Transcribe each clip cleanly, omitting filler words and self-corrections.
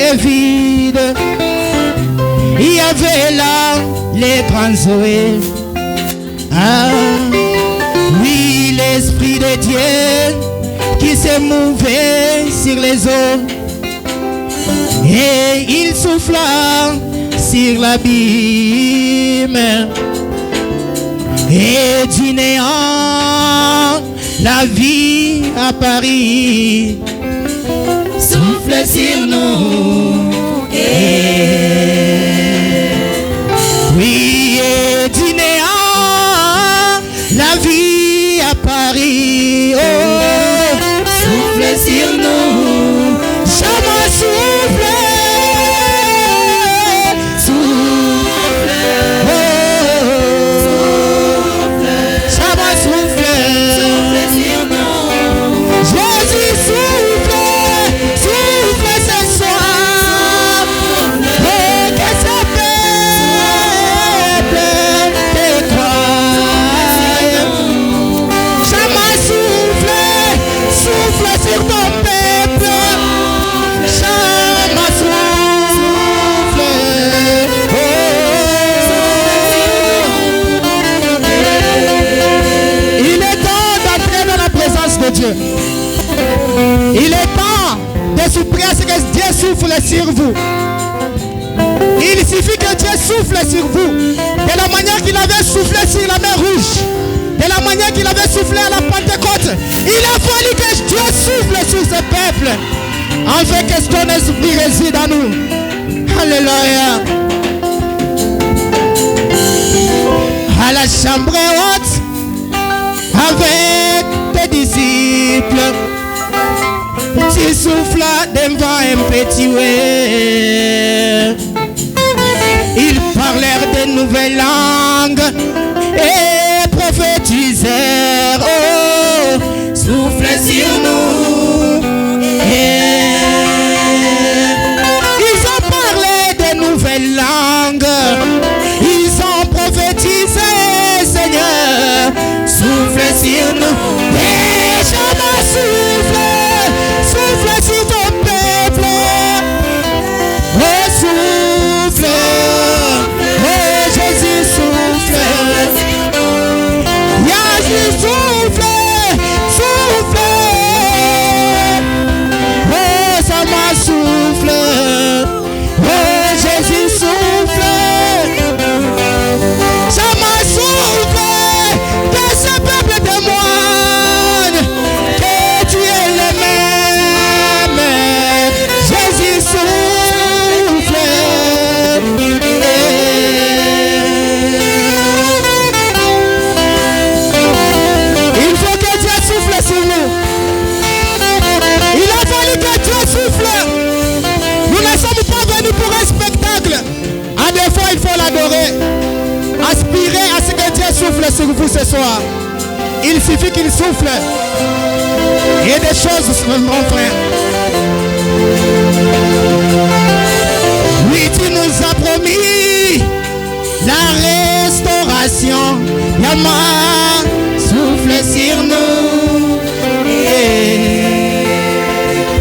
était vide. Il y avait là les grandes eaux. Ah, oui, l'Esprit de Dieu qui s'est mouvé sur les eaux. Et il souffla sur l'abîme. Et du néant, la vie apparut. Souffle sur nous. Oui, et du néant, la vie apparut. Oh, souffle sur nous. Chama souffle. Il est temps de supplier à ce que Dieu souffle sur vous. Il suffit que Dieu souffle sur vous. De la manière qu'il avait soufflé sur la mer Rouge. De la manière qu'il avait soufflé à la Pentecôte. Il a fallu que Dieu souffle sur ce peuple. Afin que son esprit réside en nous. Alléluia. À la chambre haute. Avec tes disciples. Tu souffles d'un vent impétueux. Ils parlèrent de nouvelles langues et prophétisèrent. Oh, souffle sur nous. Ils ont parlé de nouvelles langues. Ils ont prophétisé, Seigneur. Souffle sur nous. Et je me souffle. Souffle sur ton peuple. Oh, souffle. Oh, Jésus, souffle. Jésus, souffle. Souffle. Oh, ça m'a souffle. Oh, Jésus, souffle. Ça m'a souffle. Que ce peuple témoigne que tu es le même. Jésus souffle. Il faut que Dieu souffle sur nous. Il a fallu que Dieu souffle. Nous ne sommes pas venus pour un spectacle. À des fois, il faut l'adorer. Aspirez à ce que Dieu souffle sur vous ce soir. Il suffit qu'il souffle. Et des choses se feront, frère. Oui, tu nous as promis la restauration. Yama, souffle sur nous.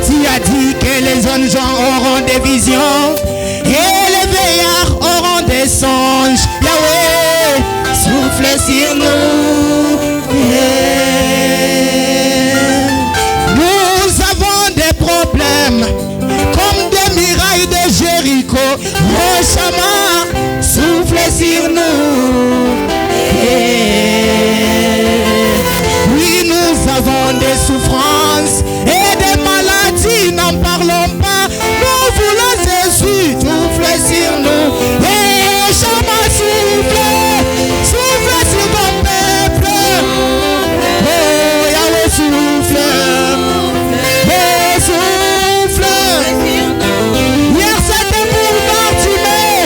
Tu as dit que les jeunes gens auront des visions et les veillards auront des songes. Yahweh, souffle sur nous. Nous avons des problèmes comme des murailles de Jéricho. Oh Shama, souffle sur nous. Oui, nous avons des souffrances et des maladies, n'en parlons pas. Nous voulons Jésus, souffle sur nous. Et Shama, souffle, souffle sur ton peuple. Oh, Yahweh, souffle. Oh, souffle. Hier c'était pour Bartimée,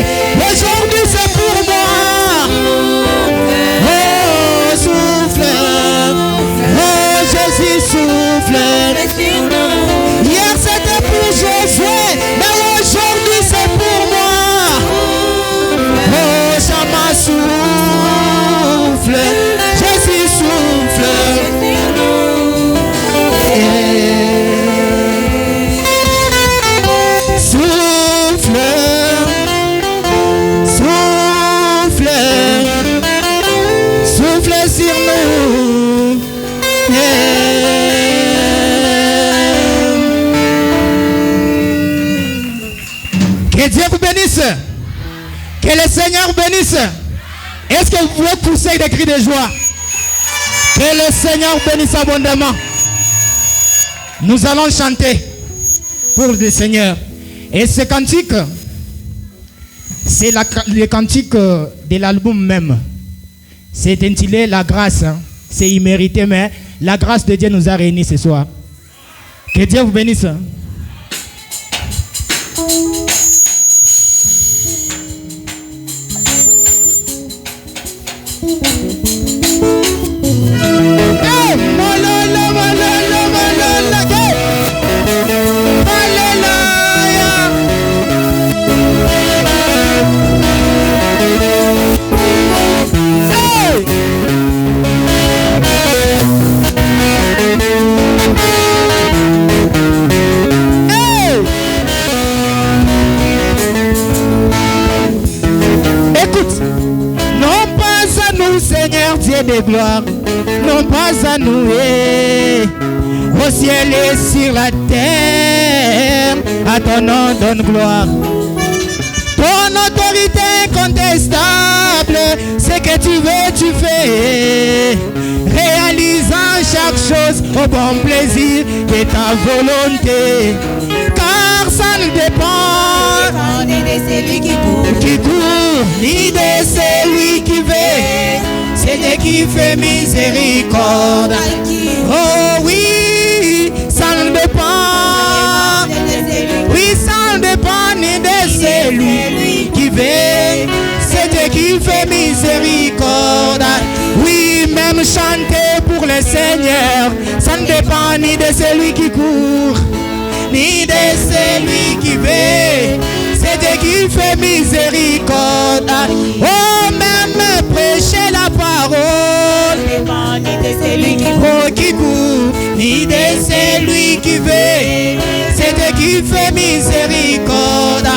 Que Dieu vous bénisse. Que le Seigneur vous bénisse. Est-ce que vous pouvez pousser des cris de joie? Que le Seigneur vous bénisse abondamment. Nous allons chanter pour le Seigneur. Et ce cantique, c'est le cantique de l'album même. C'est intitulé La grâce. C'est immérité, mais la grâce de Dieu nous a réunis ce soir. Que Dieu vous bénisse. Seigneur Dieu de gloire, non pas à nous, au ciel et sur la terre, à ton nom donne gloire. Ton autorité incontestable, ce que tu veux, tu fais, réalisant chaque chose au bon plaisir de ta volonté, car ça ne dépend ni de celui qui court, ni de celui qui veut. C'est Dieu qui fait miséricorde. Oh oui, ça ne dépend. Oui, ça ne dépend ni de celui qui veut. C'est Dieu qui fait miséricorde. Oui, même chanter pour le Seigneur, ça ne dépend ni de celui qui court, ni de celui qui veut. C'est Dieu qui fait miséricorde. Oh, même prêcher la parole, ni de celui qui court, ni de celui qui veut. C'est Dieu qui fait miséricorde.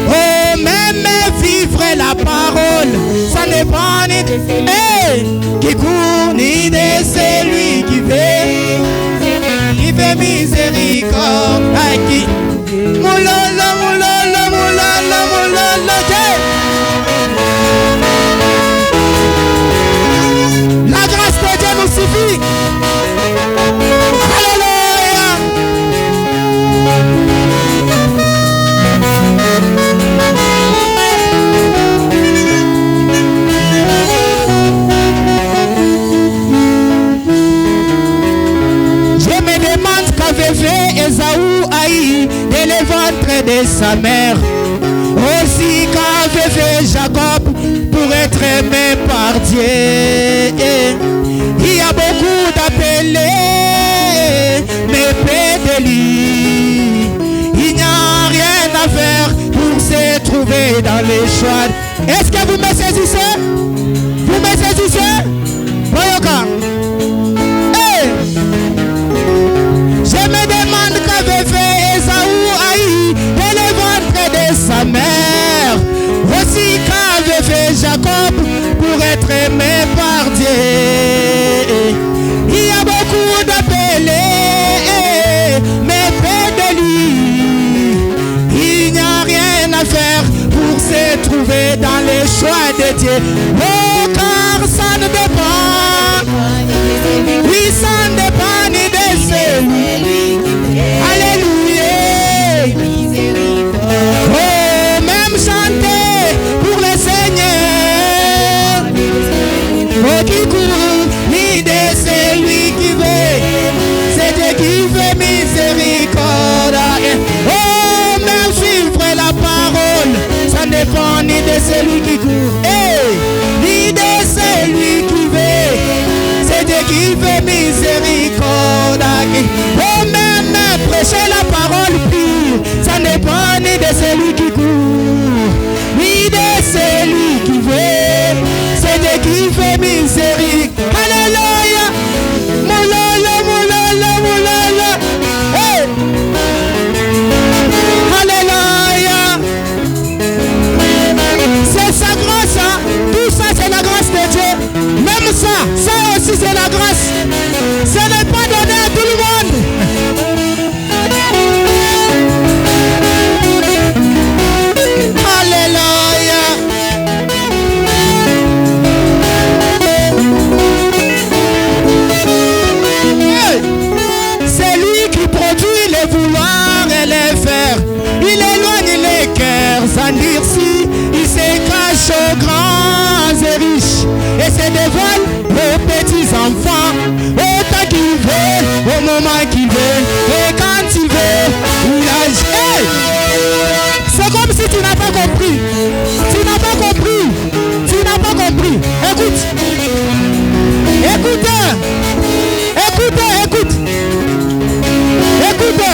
Oh, même vivre la parole, ça ne dépend ni de celui qui court, ni de celui qui veut. Qui fait miséricorde. Moulala, moulala, moulala, moulala. La grâce de Dieu nous suffit. Alléluia. Je me demande qu'avait fait Esaü haï dès le ventre de sa mère, aussi qu'avait fait Jacob pour être aimé par Dieu. Il y a beaucoup d'appelés, mais peu de lui. Il n'y a rien à faire pour se trouver dans les choix. Est-ce que vous me saisissez? Vous me saisissez? Boyoka. Hey! Je me demande qu'avait fait Esaü haï dès le ventre de sa mère, aussi qu'avait fait Jacob pour être aimé par Dieu. Il y a beaucoup d'appelés, mais peu de lui. Il n'y a rien à faire pour se trouver dans les choix de Dieu. Oh, car ça ne dépend. Oui, ça ne dépend ni de celui. Alléluia. Oh, même chanter pour le Seigneur. Oh, qui court, ni de celui qui veut. C'est Dieu qui fait miséricorde. Oh, même suivre la parole, ça ne dépend ni de celui qui court, ni de celui qui veut. C'est Dieu qui fait miséricorde. Oh, même prêcher la parole pure, ça ne dépend ni de celui qui court, ni de celui qui veut. C'est Dieu qui fait miséricorde. Alléluia. Moulala, moulala, moulala. Hey. Alléluia. C'est sa grâce. est riche et se dévoile aux petits enfants. Autant qu'il veut, au moment qu'il veut, et quand il veut, il agit. Hey! C'est comme si tu n'as pas compris. Tu n'as pas compris. Tu n'as pas compris. Écoute. Écoute. Écoute. Écoute. Écoute.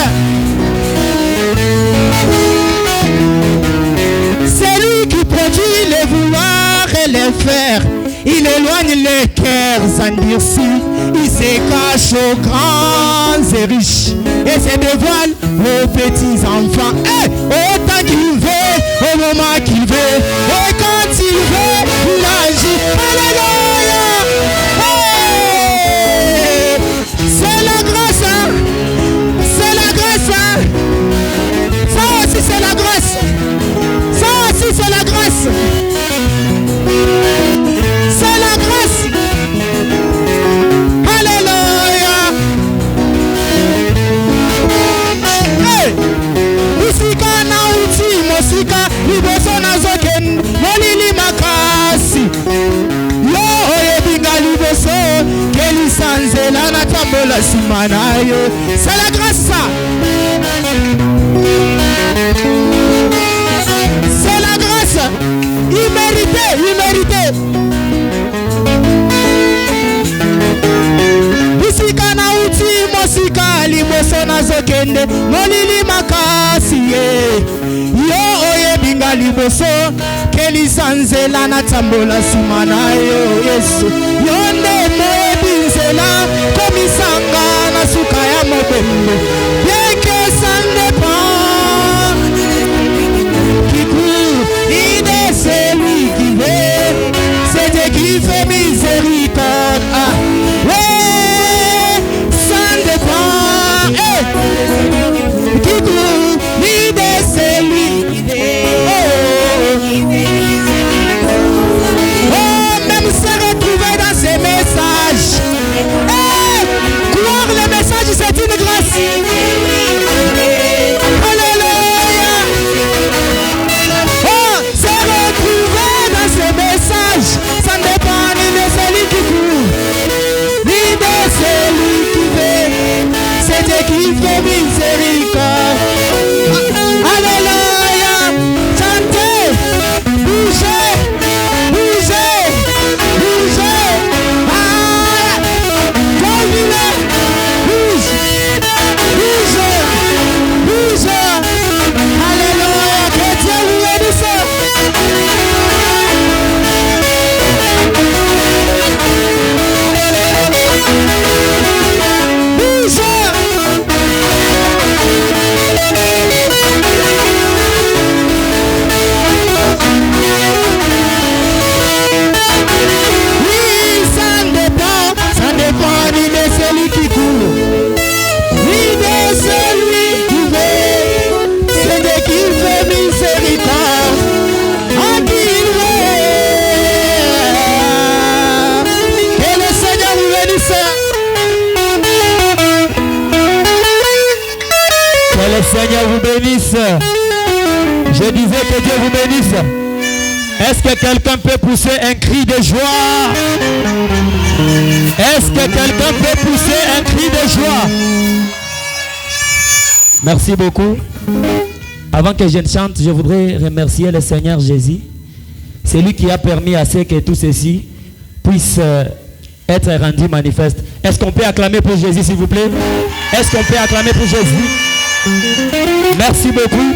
C'est lui qui produit les vouloirs et les faire. Il éloigne les cœurs endurcis. Il se cache aux grands et riches et se dévoile aux petits enfants. Hey! Autant qu'il veut, au moment qu'il veut, et quand il veut, il agit. Alléluia! Hey! C'est la grâce, hein? C'est la grâce, hein? Ça aussi c'est la grâce. Ça aussi c'est la grâce. C'est la grâce. Alléluia. Hey. Musika na uti musika liboso na zoken molili makasi. Yo ebinga liboso keli sanzela na tambola simanayo. C'est la grâce ça. C'est la grâce. Immérité, immérité. Musika na uti musika liboso na zokende molili makasi ye. Yo oyebinga liboso keli sanzela na tambola simana yo Yesu. Yo nde moyebinzela komisanga na suka ya mobembe. Bien que ça ne dépend qui court ni de celui qui veut, c'est Dieu qui fait miséricorde. Ah, ouais, ça ne dépend qui court ni de celui qui veut. Oh, même se retrouver dans ces messages. Croire les messages, c'est une grâce. Alléluia. Oh, se retrouver dans ces messages, ça ne dépend ni de celui qui court, ni de celui qui veut. C'est Dieu qui fait miséricorde. Alléluia. Chantez, bougez, bougez, bougez. Ah, convinez, bouge, bouge, bouge. Alléluia, que Dieu vous bénisse. Bouge. Oui, ça dépend ni de celui qui court, ni de celui qui veut. C'est Dieu qui fait miséricorde à qui il veut. Que le Seigneur vous bénisse. Que le Seigneur vous bénisse. Je disais que Dieu vous bénisse. Est-ce que quelqu'un peut pousser un cri de joie? Est-ce que quelqu'un peut pousser un cri de joie? Merci beaucoup. Avant que je ne chante, je voudrais remercier le Seigneur Jésus. C'est lui qui a permis à ce que tout ceci puisse être rendu manifeste. Est-ce qu'on peut acclamer pour Jésus, s'il vous plaît? Est-ce qu'on peut acclamer pour Jésus? Merci beaucoup.